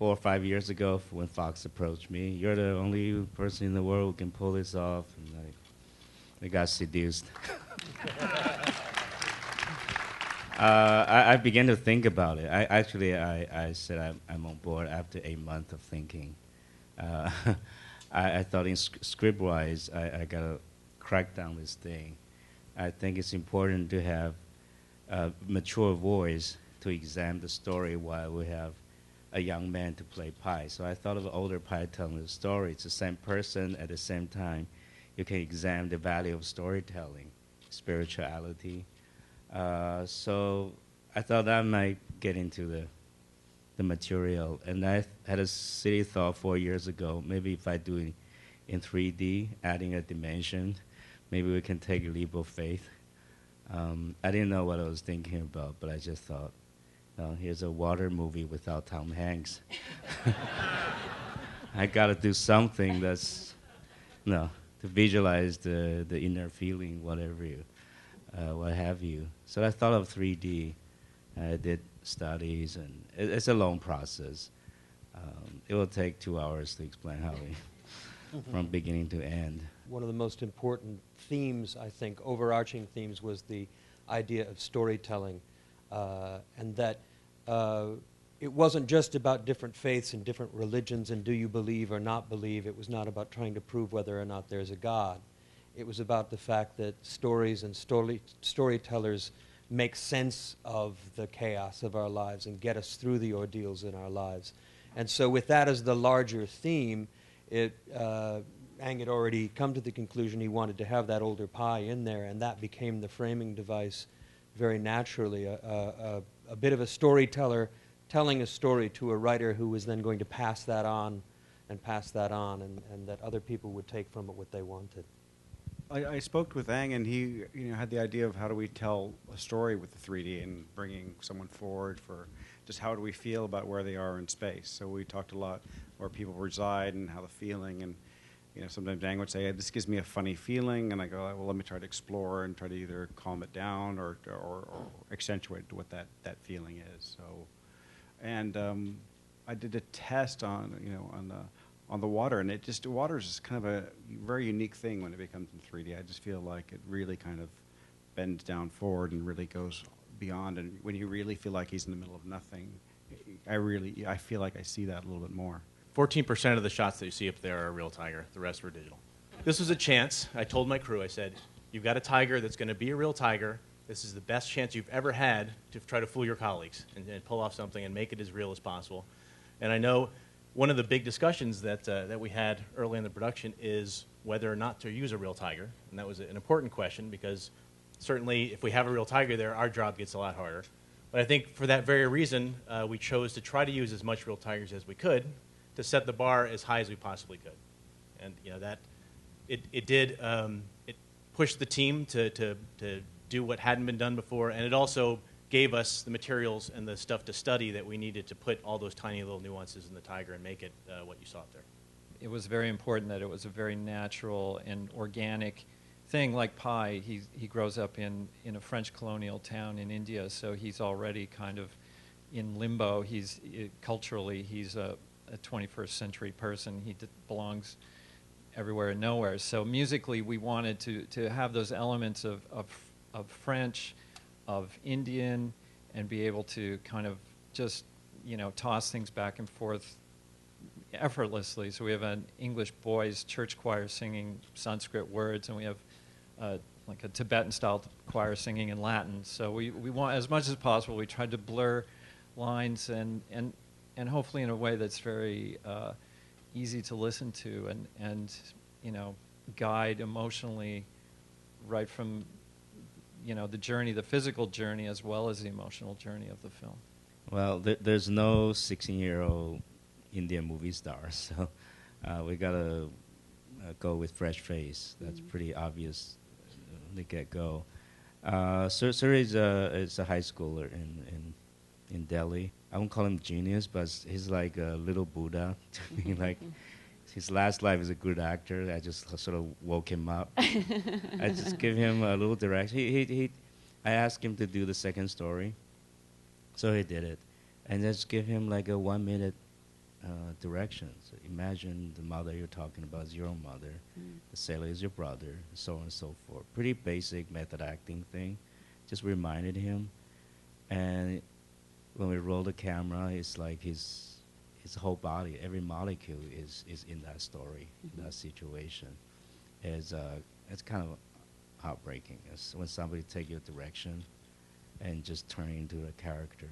4 or 5 years ago when Fox approached me. You're the only person in the world who can pull this off. And I got seduced. I began to think about it. I said I'm on board after 8 months of thinking. I thought in script-wise, I got to crack down this thing. I think it's important to have a mature voice to examine the story while we have a young man to play Pi. So I thought of an older Pi telling the story. It's the same person at the same time. You can examine the value of storytelling, spirituality. So I thought that might get into the material. And I had a silly thought 4 years ago, maybe if I do it in 3D, adding a dimension, maybe we can take a leap of faith. I didn't know what I was thinking about, but I just thought, here's a water movie without Tom Hanks. I got to do something that's, to visualize the inner feeling, whatever what have you. So I thought of 3D. I did studies, and it's a long process. It will take 2 hours to explain how from beginning to end. One of the most important themes, I think, overarching themes, was the idea of storytelling, and that it wasn't just about different faiths and different religions and do you believe or not believe. It was not about trying to prove whether or not there's a God. It was about the fact that stories and storytellers make sense of the chaos of our lives and get us through the ordeals in our lives. And so with that as the larger theme, Ang had already come to the conclusion he wanted to have that older Pi in there, and that became the framing device very naturally, a bit of a storyteller telling a story to a writer who was then going to pass that on, and that other people would take from it what they wanted. I spoke with Ang, and he had the idea of how do we tell a story with the 3D and bringing someone forward for just how do we feel about where they are in space. So we talked a lot where people reside and how the feeling, and sometimes Ang would say, this gives me a funny feeling, and I go, well, let me try to explore and try to either calm it down or accentuate what that feeling is. So, and I did a test on the water, and water is just kind of a very unique thing when it becomes in 3D. I just feel like it really kind of bends down forward and really goes beyond, and when you really feel like he's in the middle of nothing, I feel like I see that a little bit more. 14% of the shots that you see up there are a real tiger. The rest were digital. This was a chance. I told my crew, I said, you've got a tiger that's going to be a real tiger. This is the best chance you've ever had to try to fool your colleagues and pull off something and make it as real as possible. And I know one of the big discussions that we had early in the production is whether or not to use a real tiger. And that was an important question because certainly if we have a real tiger there, our job gets a lot harder. But I think for that very reason, we chose to try to use as much real tigers as we could to set the bar as high as we possibly could. And that it pushed the team to do what hadn't been done before, and it also gave us the materials and the stuff to study that we needed to put all those tiny little nuances in the tiger and make it what you saw up there. It was very important that it was a very natural and organic thing. Like Pi, he grows up in a French colonial town in India, so he's already kind of in limbo. Culturally, he's a 21st century person. He belongs everywhere and nowhere. So musically, we wanted to have those elements of French, of Indian, and be able to kind of just toss things back and forth effortlessly. So we have an English boys church choir singing Sanskrit words, and we have like a Tibetan-style choir singing in Latin. So we want, as much as possible, we tried to blur lines and hopefully in a way that's very easy to listen to and guide emotionally right from the journey, the physical journey, as well as the emotional journey of the film. Well, there's no 16-year-old Indian movie star, so we gotta go with fresh face. That's pretty obvious from the get-go. Suri is a high schooler in Delhi. I won't call him genius, but he's like a little Buddha to me. Like his last life is a good actor. I just sort of woke him up. I just give him a little direction. I asked him to do the second story, so he did it, and just give him like a 1 minute directions. Imagine the mother you're talking about is your own mother, the sailor is your brother, so on and so forth. Pretty basic method acting thing. Just reminded him, and when we roll the camera, it's like his whole body, every molecule is in that story, in that situation. It's kind of heartbreaking. It's when somebody take your direction and just turn into a character.